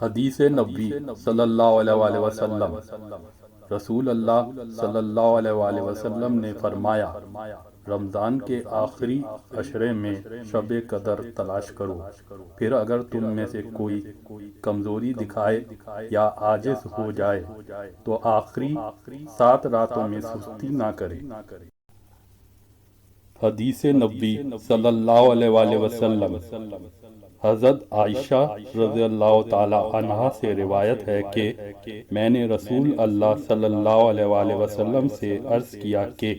حدیث نبوی صلی اللہ علیہ وآلہ وسلم۔ رسول اللہ صلی اللہ علیہ وآلہ وسلم نے فرمایا، رمضان کے آخری عشرے میں شب قدر تلاش کرو، پھر اگر تم میں سے کوئی کمزوری دکھائے یا عاجز ہو جائے تو آخری 7 راتوں میں سستی نہ کرے۔ حدیث نبوی صلی اللہ علیہ وآلہ وسلم۔ حضرت عائشہ رضی اللہ تعالی عنہا سے روایت ہے کہ میں نے رسول اللہ صلی اللہ علیہ وآلہ وسلم سے عرض کیا کہ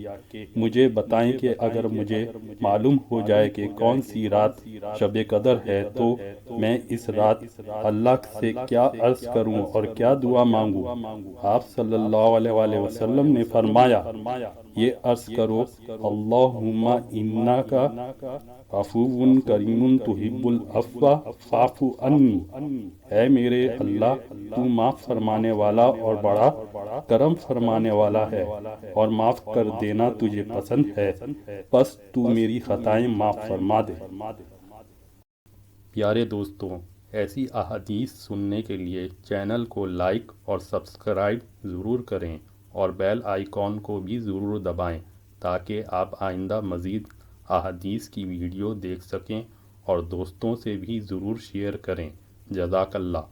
مجھے بتائیں کہ اگر مجھے معلوم ہو جائے کہ کون سی رات شب قدر ہے تو میں اس رات اللہ سے کیا عرض کروں اور کیا دعا مانگوں۔ آپ صلی اللہ علیہ وآلہ وسلم نے فرمایا، یہ عرض کرو، اللہم انکا عفو کریم تحب العفو فاعف عنی، اے میرے اللہ تو معاف فرمانے والا اور بڑا کرم فرمانے والا ہے اور معاف کر دینا تجھے پسند ہے، پس تو میری خطائیں معاف فرما دے۔ پیارے دوستوں، ایسی احادیث سننے کے لیے چینل کو لائک اور سبسکرائب ضرور کریں اور بیل آئیکن کو بھی ضرور دبائیں تاکہ آپ آئندہ مزید احادیث کی ویڈیو دیکھ سکیں اور دوستوں سے بھی ضرور شیئر کریں۔ جزاک اللہ۔